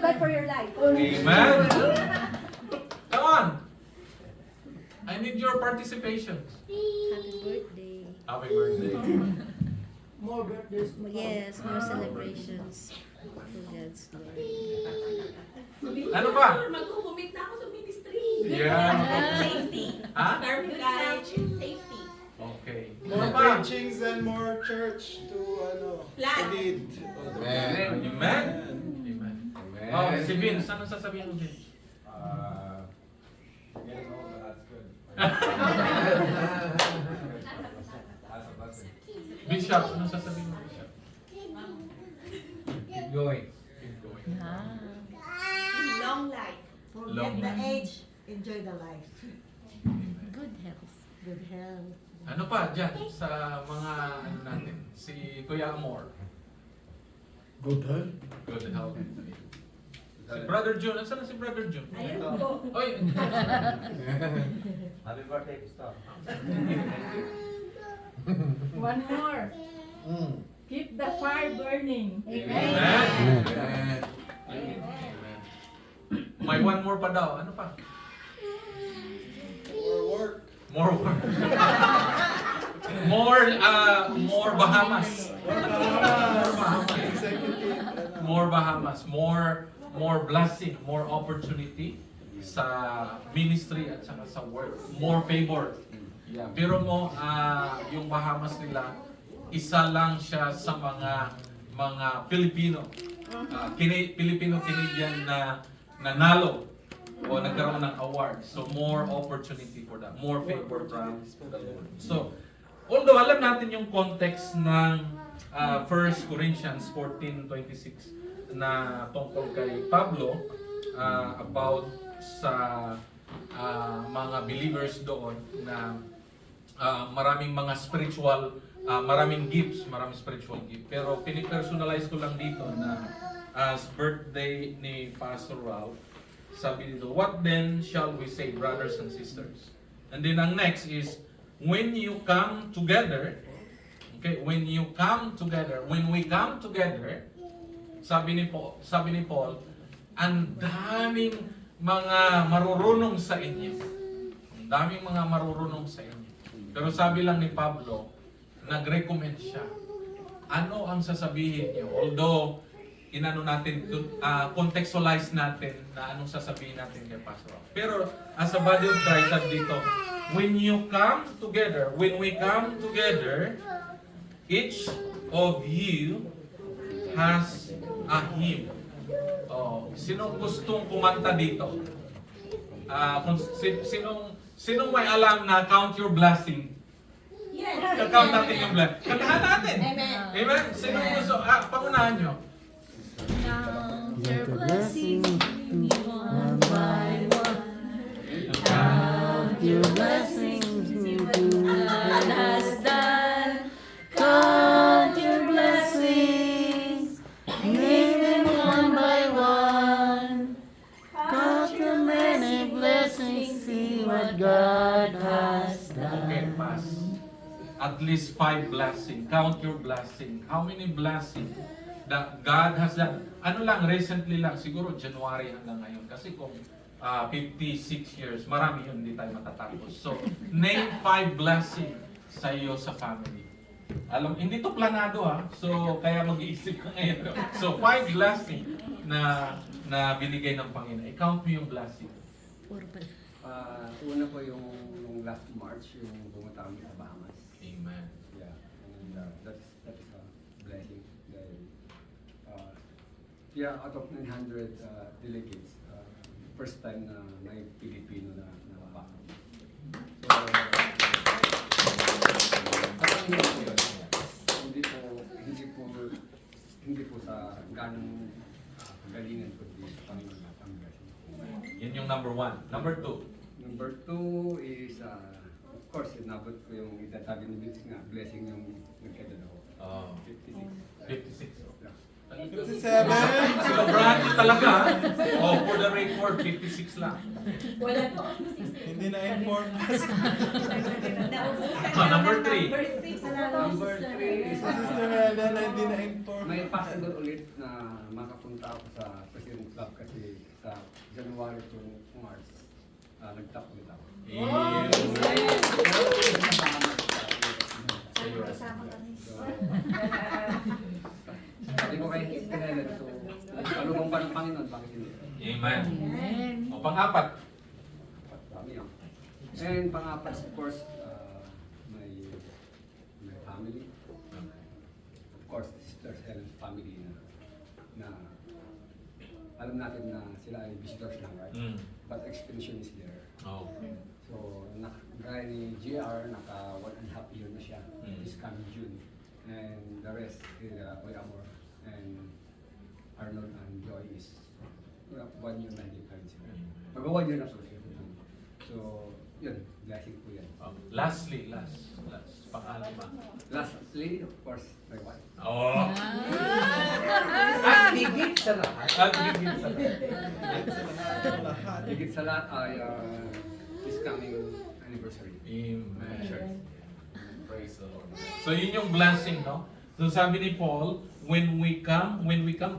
God for your life. Amen. Come on. I need your participation. Happy birthday. Happy birthday. More birthdays. Yes, more celebrations for God's glory. Ano pa? Magkukumit na ako sa ministry. Yeah. Safety. Ha? Term courage, safety. Okay. More Ano pa? preachings and more church to Plan. lead. Amen. Amen. Amen. Oh, si Vince, ano sasabihin mo, Vince? Getting old, but that's good. That's a blessing. Bishop, ano sasabihin mo, Bishop? Keep going. Keep going. Long life. Forget Long the life. age, enjoy the life. Good health. Good health. Ano pa dyan sa mga ano natin? Si Kuya Amor. Good health. Good health. Si Brother June. Nasaan na si Brother June? Ayun po. Oy! Happy birthday, Gustav. One more. Keep the fire burning. Amen. Amen. May one more pa daw. Ano pa? More work. More work. More Bahamas. Executive. More Bahamas. More blessing, more opportunity sa ministry at saka sa work. More favor. Yeah. Pero mo, yung Bahamas nila, isa lang siya sa mga Pilipino. Filipino-Canadian na nanalo o nagkaroon ng award. So more opportunity for that. More favor from the Lord. So, although alam natin yung context ng 1 Corinthians 14:26 na tungkol kay Pablo about sa mga believers doon na maraming mga spiritual, maraming gifts, maraming spiritual gift. Pero pinipersonalize ko lang dito na as birthday ni Pastor Ralph, sabi dito, what then shall we say, brothers and sisters? And then ang next is, when you come together, okay, when we come together, sabi ni Paul, ang daming mga marurunong sa inyo. Ang daming mga marurunong sa inyo. Pero sabi lang ni Pablo, nag-recommend siya. Ano ang sasabihin niyo? Although, contextualize natin na anong sasabihin natin kay Pastor. Pero, as a body of Christ, sabi dito, when we come together, each of you has a hymn. Oh, sinong gustong kumanta dito? Sinong may alam na count your blessing? Yes. Count natin yung blessing. Kantahan natin. Amen. Amen. Sinong gusto? Pangunahan nyo. Count your blessings one by one. Count your blessings God has done. Count your blessings, name them one by one. Count your many blessings, see what God has Okay, done. pass. At least 5 blessing. Count your blessing. How many blessing that God has done? Ano lang, recently lang, siguro January hanggang ngayon. Kasi kung 56 years, marami yun, hindi tayo matatapos. So, name 5 blessing sa iyo sa family. Alam, hindi to planado So, kaya mag-iisip ka ngayon. So, 5 blessing na binigay ng Panginoon. I-count mo yung blessing. Puro pala. Una po yung last March, yung pumunta kami sa Bahamas. Amen. Yeah, and that's a blessing. Dahil, yeah, out of 900 delegates, first time na may Pilipino na Bahamas. So, hindi po sa ganong galingan kundi Panginoon at ang blessing. Yan yung number 1. Number 2. Number 2 is, of course, inabot ko yung sabi ni Vince nga, blessing yung nagkadala ko. 56. 56. Yeah. 57. Sila Brad, talaga. Oh, for the record, 56 lang. Wala to. Hindi na-inform us. Number 3. Number 6. Number 3 is Sister Melda na hindi na-inform. may pastor ulit na makapunta ako sa President Club kasi sa January to March, nag-top ulit ako. Sabi ko kay Pinelad, so, kalugong pa ng Panginoon, bakit hindi? Amen. Amen. O, pang-apat. Dami yan. And pang-apat, of course, may family. Of course, Sister Helen's family na alam natin na sila ay visitors lang, right? Mm. But extension is there. Okay. So, gaya ni JR, naka 1.5 year na siya this coming June. And the rest, Kuya Amor and Arnold and Joy is 1 year na din pa rin sila. Mag-1 year na po sila. So, yun, blessing po yan. Lastly, pang-alima. Lastly, of course, my wife. Oh. At higit sa lahat, At higit sa lahat. higit sa lahat ay this coming anniversary. Amen. Praise the Lord. So yun yung blessing, no? So sabi ni Paul, when we come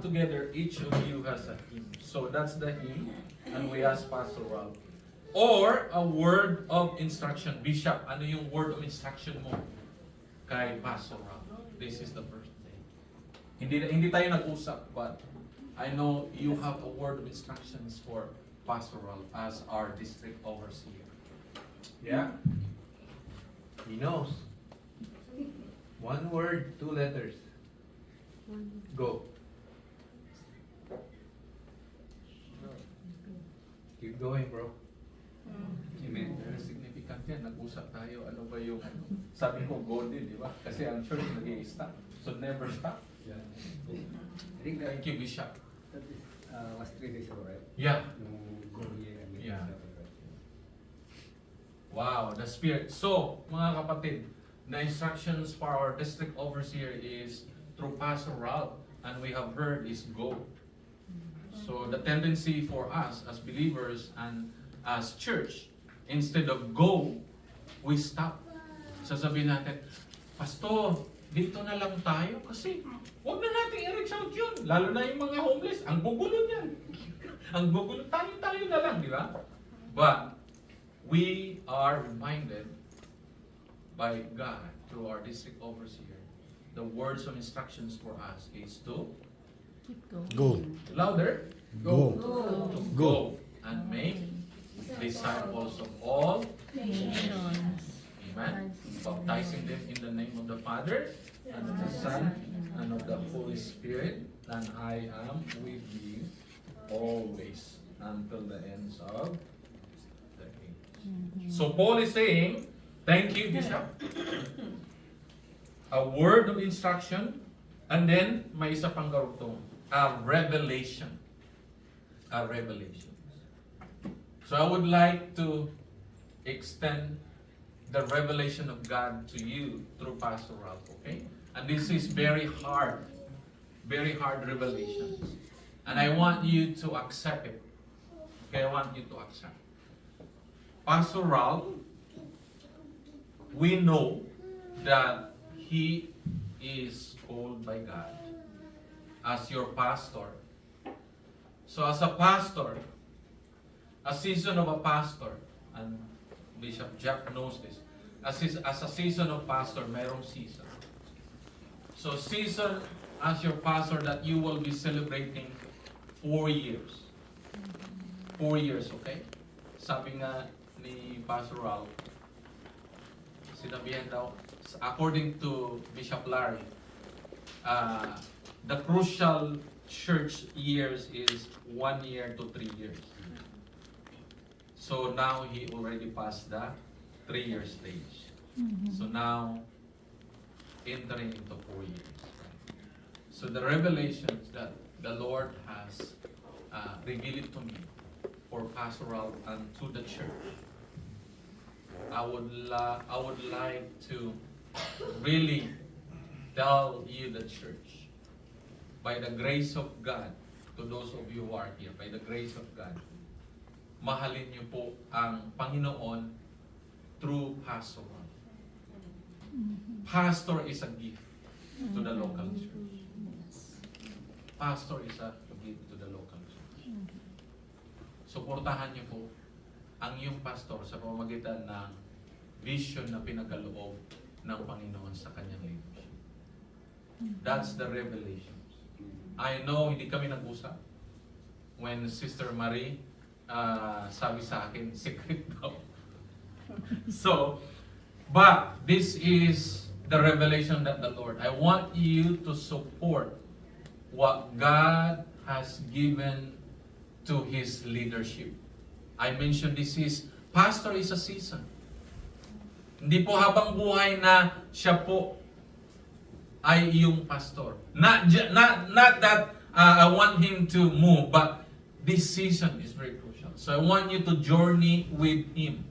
together, each of you has a hymn. So that's the hymn, and we ask Pastor Rob. Or a word of instruction. Bishop, ano yung word of instruction mo kay Pastor Rob? This is the first day. Hindi tayo nag-usap, but I know you have a word of instructions for Pastor Rob as our district overseer. Yeah. He knows. 1 word, 2 letters. Go. Keep going, bro. Amen. Very significant yan. Nag-usap tayo. Ano ba yung sabi ko, go din, di ba? Kasi ang church nag-i-stop. So never stop. Yeah. I think that Thank you, Bishop. was 3 days ago, right? Yeah. Nung Gourmet and Yeah. right? Wow, the Spirit. So, mga kapatid, the instructions for our district overseer is through Pastor Ralph, and we have heard is go. So the tendency for us as believers and as church, instead of go, we stop. Sasabihin natin, Pastor, dito na lang tayo kasi huwag na natin i-reach out yun. Lalo na yung mga homeless, ang gugulo niyan. Ang gugulo, tayo na lang, di ba? But we are reminded by God through our district overseer. The words of instructions for us is to Keep going. Go. louder, Go. to go and make disciples of all. Nations. Amen. Baptizing them in the name of the Father and of the Son and of the Holy Spirit. And I am with you always until the ends of the age. So Paul is saying, thank you, Bishop. A word of instruction, and then may isa pang garutong, a revelation. A revelation. So I would like to extend the revelation of God to you through Pastor Ralph, okay? And this is very hard revelation. And I want you to accept it. Okay, I want you to accept. Pastor Ralph, we know that he is called by God as your pastor. So as a pastor, a season of a pastor, and Bishop Jack knows this, as a season of pastor, mayroong season. So season as your pastor that you will be celebrating 4 years. 4 years, okay? Sabi nga ni Pastor Ralph, sinabihan daw, according to Bishop Larry, the crucial church years is 1 year to 3 years. So now he already passed the 3-year stage. So now, entering into 4 years. So the revelations that the Lord has revealed to me for pastoral and to the church, I would like to really tell you, the church, by the grace of God, to those of you who are here, by the grace of God, mahalin niyo po ang Panginoon through Pastor Ron. Pastor is a gift to the local church. Pastor is a gift to the local church. Suportahan niyo po ang iyong pastor sa pamamagitan ng vision na pinagkaloob ng Panginoon sa kanyang leadership. That's the revelation. I know hindi kami nag-usap when Sister Marie sabi sa akin, secret daw. So, but this is the revelation that the Lord, I want you to support what God has given to His leadership. I mentioned this is, pastor is a season. Hindi po habang buhay na siya po ay iyong pastor. Not that I want him to move, but this season is very crucial. So I want you to journey with him.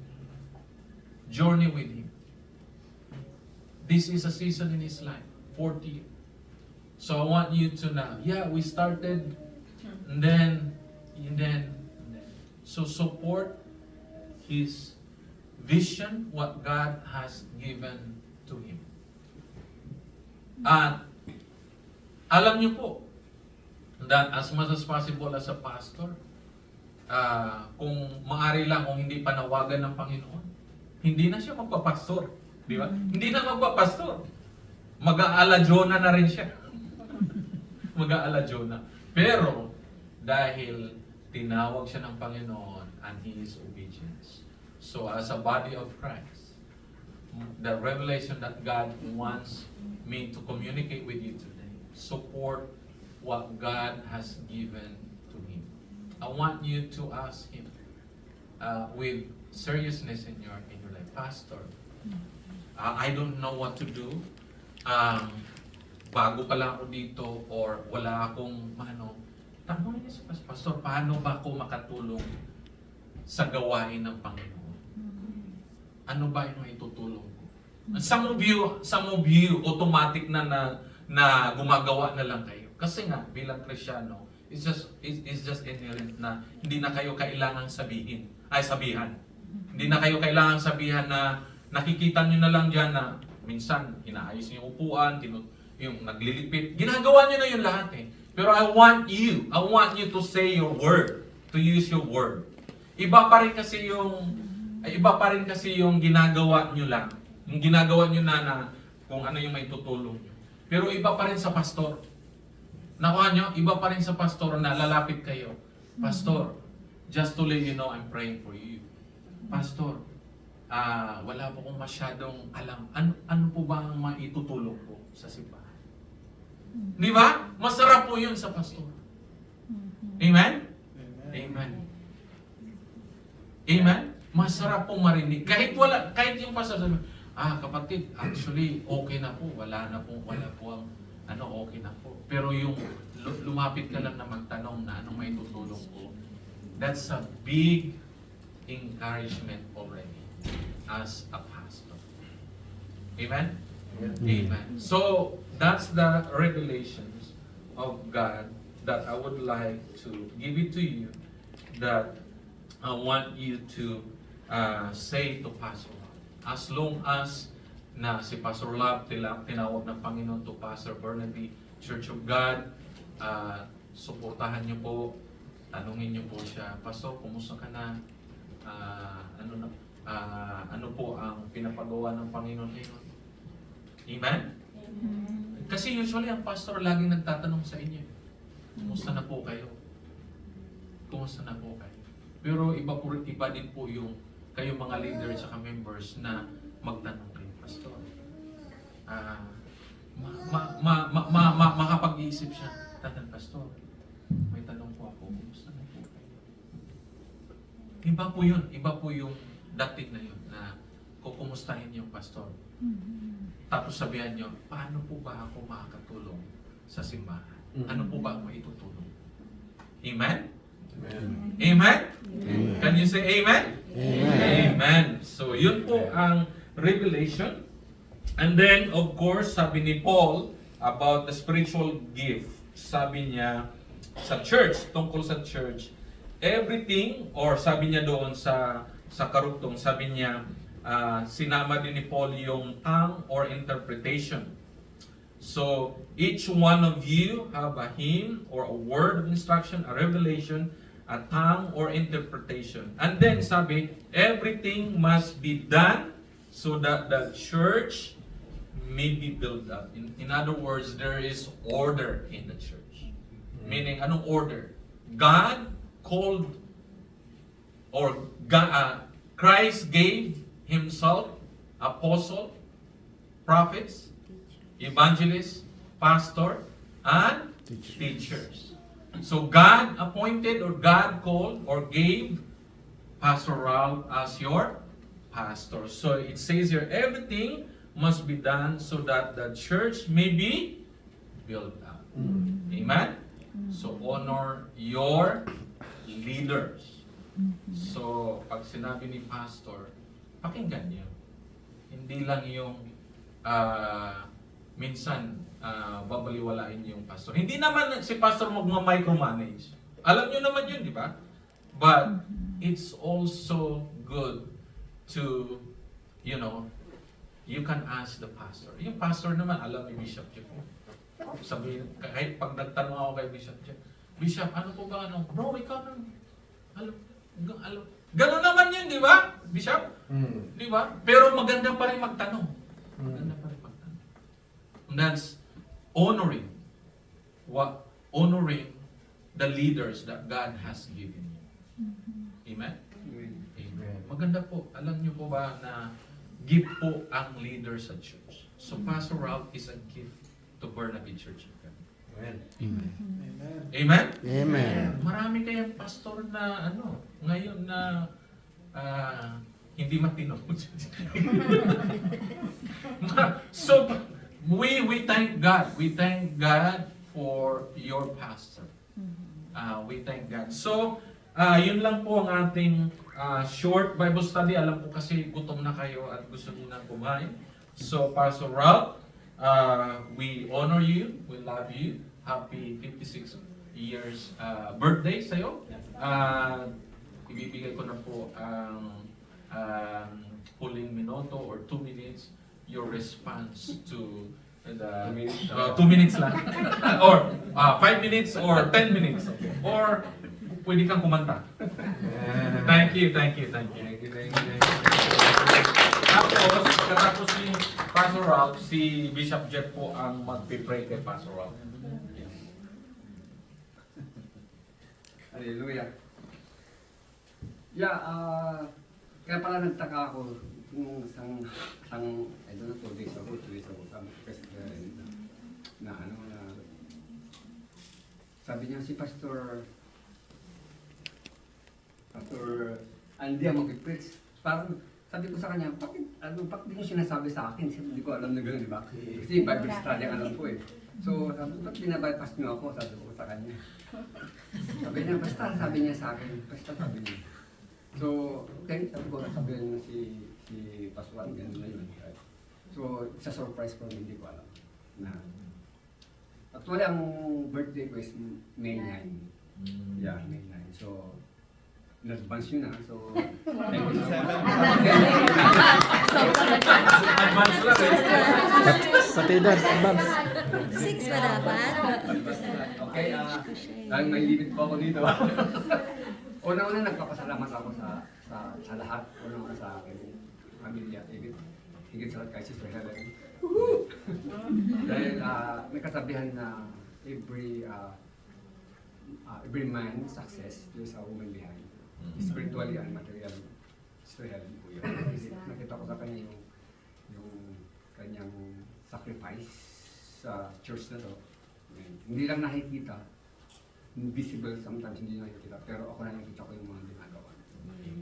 Journey with him. This is a season in his life, 40 years. So I want you to now, we started, and then. So support his vision, what God has given to him. At alam niyo po that as much as possible as a pastor, kung maaari lang, kung hindi panawagan ng Panginoon, hindi na siya magpapastor. Di ba? Hindi na magpapastor. Mag-aaladyona na rin siya. Mag-aaladyona. Pero, dahil tinawag siya ng Panginoon and he is obedient. So as a body of Christ, the revelation that God wants me to communicate with you today, support what God has given to him. I want you to ask him with seriousness in your life, Pastor, I don't know what to do. Bago pa lang ako dito or wala akong tanongin niya sa Pastor, paano ba ako makatulong sa gawain ng Panginoon? Ano ba yung maitutulong ko? Some of you, automatic na gumagawa na lang kayo. Kasi nga, bilang Kristiyano, it's just inherent na hindi na kayo kailangang sabihan. Hindi na kayo kailangang sabihan na nakikita nyo na lang dyan na minsan, inaayos niyo yung upuan, yung naglilipit. Ginagawa nyo na yun lahat eh. Pero I want you to say your word, to use your word. Iba pa rin kasi yung ginagawa nyo lang. Yung ginagawa nyo na kung ano yung may tutulong nyo. Pero iba pa rin sa pastor. Nakuha nyo, iba pa rin sa pastor na lalapit kayo. Pastor, just to let you know, I'm praying for you. Pastor, wala po kong masyadong alam. Ano po ba ang maitutulong ko sa simbahan? Di ba? Masarap po yun sa pastor. Amen? Amen. Amen? Masarap po marinig. Kahit yung pastor sabi, kapatid, actually, okay na po. Wala po ang, okay na po. Pero yung lumapit ka lang na magtanong na anong may tutulong ko, that's a big encouragement already as a pastor. Amen? Amen. So, that's the revelations of God that I would like to give it to you, that I want you to say to Pastor Love. As long as na si Pastor Love tinawag ng Panginoon to Pastor Burnaby, Church of God, suportahan niyo po, tanungin niyo po siya, Pastor, kumusta ka na? Ano po ang pinapagawa ng Panginoon ngayon? Amen? Kasi usually ang pastor laging nagtatanong sa inyo, kumusta na po kayo? Kumusta na po kayo? Pero iba din po yung kayo mga leaders at members na magtanong kayo, Pastor. Makapag-iisip siya, Pastor, may tanong po ako, kumusta na po kayo? Iba po yung dating na yun na kukumustahin yung pastor. Tapos sabihan nyo, paano po ba ako makakatulong sa simbahan? Ano po ba ang maitutulong? Amen? Amen. Amen? Amen. Can you say amen? Amen. So yun po ang revelation. And then, of course, sabi ni Paul about the spiritual gift. Sabi niya, sa church, tungkol sa church, everything, or sabi niya doon sa karugtong, sabi niya, sinama din ni Paul yung tongue or interpretation. So, each one of you have a hymn or a word of instruction, a revelation, a tongue or interpretation. And then sabi, everything must be done so that the church may be built up. In other words, there is order in the church. Meaning, anong order? God called, or Christ gave Himself, apostle, prophets, evangelists, pastor, and teachers. So God appointed or God called or gave Pastor Ralph as your pastor. So it says here, everything must be done so that the church may be built up. Amen? So honor your leaders. So pag sinabi ni pastor, pakinggan niyo. Hindi lang yung minsan babaliwalain yung pastor. Hindi naman si pastor magma-micromanage. Alam niyo naman yun, di ba? But it's also good to, you know, you can ask the pastor. Yung pastor naman, alam ni Bishop Jeff. Sabihin, kahit pag nagtanong ako kay Bishop Jeff, Bishop, ano po ba ano? Bro, ikaw naman. Alam. Ganun naman yun, di ba? Bishop? Di ba? Pero maganda pa rin magtanong. Maganda pa rin magtanong. And that's honoring the leaders that God has given you. Amen? Amen. Maganda po. Alam niyo po ba na gift po ang leader sa church. So Pastor Ralph is a gift to Burnaby Church. Amen. Amen? Amen. Marami kayang pastor na ngayon na hindi matino. So we thank God. We thank God for your pastor. We thank God. So yun lang po ang ating short Bible study. Alam ko kasi gutom na kayo at gusto niyo na kumain. So Pastor Ralph, we honor you, we love you. Happy 56 years birthday sa'yo. Ibibigay ko na po ang huling minuto or 2 minutes your response to the 2 minutes lang. Or 5 minutes or 10 minutes. Or pwede kang kumanta. Thank you. Tapos, katapos ni Pastor Ralph, si Bishop Jeff po ang magpipray kay Pastor Ralph. Hallelujah. Yeah, kaya pala nagtaka ako nung isang I don't know, 2 days ago, na sabi niya si Pastor Andy ang mag-preach. Parang sabi ko sa kanya, bakit di niyo sinasabi sa akin? Hindi ko alam na gano'n, di ba? Kasi Bible study ang alam ko eh. So, sabi ko, ba't binabypass niyo ako? Sabi ko sa kanya. Sabi niya, sabi niya sa akin. Sabi niya. So, okay, sabi niya si Paswan, gano'n na yun. So, it's a surprise ko, hindi ko alam. Actually, ang birthday ko is May 9. Yeah, May 9. So, in-advance yun na. So, thank you so much. Advance lang eh. Pati doon, advance. 6 ba dapat? Okay, dahil may limit po ako dito. Una-una nagpapasalamat ako sa lahat. Una-una sa akin, pamilya, higit sa lahat kay Sister Helen. Dahil may kasabihan na every man success, there's a woman behind. Spiritually and materially, Sister Helen po yun. Kasi nakita ko sa kanya yung kanyang sacrifice sa church na to. Hindi lang nakikita, invisible sometimes, hindi nakikita, pero ako na nakikita ko yung mga ginagawa.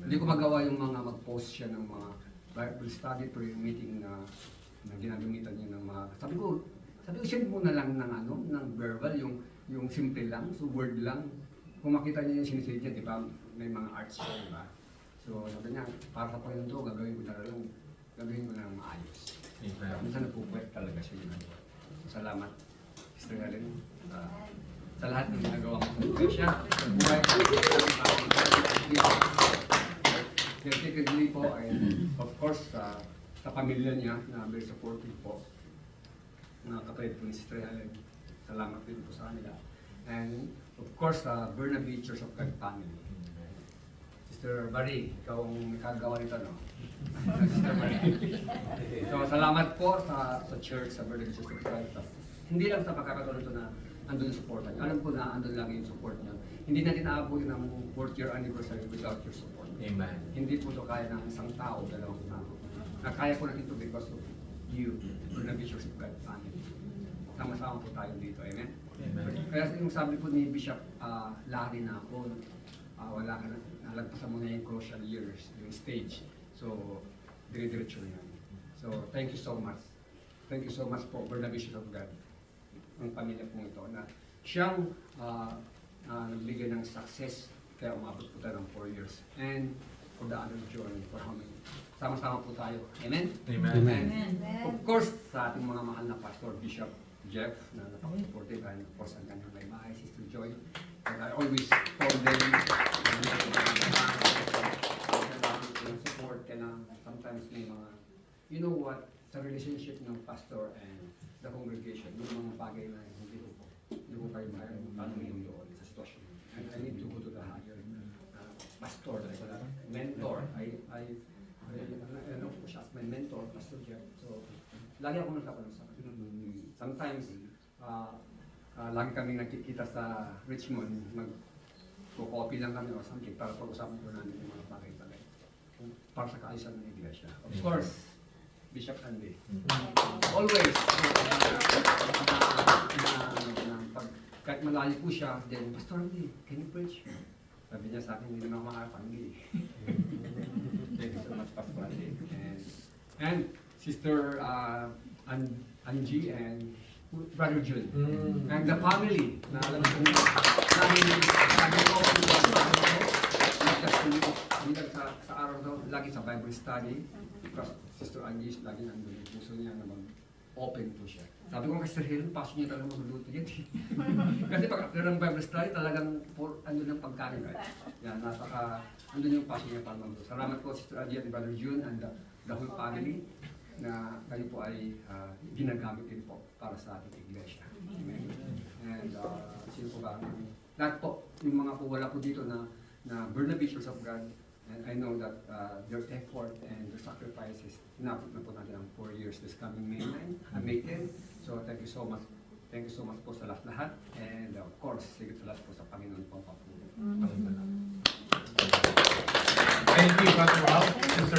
Hindi ko magawa yung mga mag-post siya ng mga Bible study prayer meeting na ginagamitan niya ng mga, sabi ko send mo na lang ng verbal, yung simple lang, so word lang. Kung makita niya yung sinisid niya, di ba, may mga arts siya, di ba? So sabi niya, para sa Panginoon to, gagawin ko na maayos. Minsan napupuwet talaga siya yung ginagawa. Salamat, Sister Helen. sa lahat ng ginagawa mo sa iglesia, sa buhay ko. Secondly po, ay of course, sa pamilya niya na very supportive po. Mga kapatid po ni Sister Helen, salamat din po sa kanila. And of course, sa Burnaby Church of God family. Sister Barry, ikaw ang nakagawa nito, no? Sister Barry. So, salamat po sa church, sa Burnaby Church of God. Hindi lang sa pagkakataon nito na andun yung support niyo. Alam ko na andun lagi yung support niyo. Hindi natin naabutin ng 4th year anniversary without your support. Amen. Hindi po ito kaya ng isang tao, dalawang tao. Nakaya po natin ito because of you, Burnaby Church of God family. Sama-sama po tayo dito, amen? Amen. Kaya yung sabi po ni Bishop Larry na ako, wala ka na, nalagpasan mo na yung crucial years, yung stage. So, dire-diretso na yan. So, thank you so much. Thank you so much po, Burnaby Church of God, ang pamilya po ito, na siyang nagbigay ng success, kaya umabot po tayo ng 4 years. And for the other journey, for how many? Sama-sama po tayo. Amen? Amen. Amen. And of course, sa ating mga mahal na Pastor Bishop Jeff, na napaka-supportive, and of course, ang kanyang may bahay, Sister Joy. And I always told them, support ka na, sometimes may mga, you know what, sa relationship ng pastor and the congregation, yung mga bagay na hindi ko kayo tanongin doon sa sitwasyon. And I need to go to the higher pastor, like mentor. I know po siya as my mentor, Pastor Jeff. So, lagi ako nagkapanong sa kanya. Sometimes, lagi kami nakikita sa Richmond, mag-copy lang kami o something para pag-usapan po namin yung mga bagay-bagay para sa kaayusan ng iglesia. Of course, Bishop Andy. Always, kahit malayo po siya, then, Pastor Andy, can you preach? Sabi niya sa akin, hindi naman makakapanggi. Thank you so much, Pastor Andy. And Sister Angie and Brother Jun. And the family, na alam ko sa araw daw, lagi sa Bible study. Because Sister Angie, lagi nandun yung puso niya na mag-open po siya. Sabi ko kay Sister Helen, pasok niya talaga magluluto yan. Kasi pag after ng Bible study, talagang andun yung pagkain. Right? Yan, andun yung pasok niya para magluto. Salamat po Sister Angie at Brother Jun and the whole family na kayo po ay ginagamit din po para sa ating iglesia. Amen. And sino po ba? Lahat po, yung mga po wala po dito na Burnaby Church of God, and I know that their effort and their sacrifices, inabot na po natin ang 4 years this coming May 9, May 10. So thank you so much. Thank you so much po sa lahat-lahat. And of course, sigit sa lahat po sa Panginoon po. Thank you, Pastor Al. Sister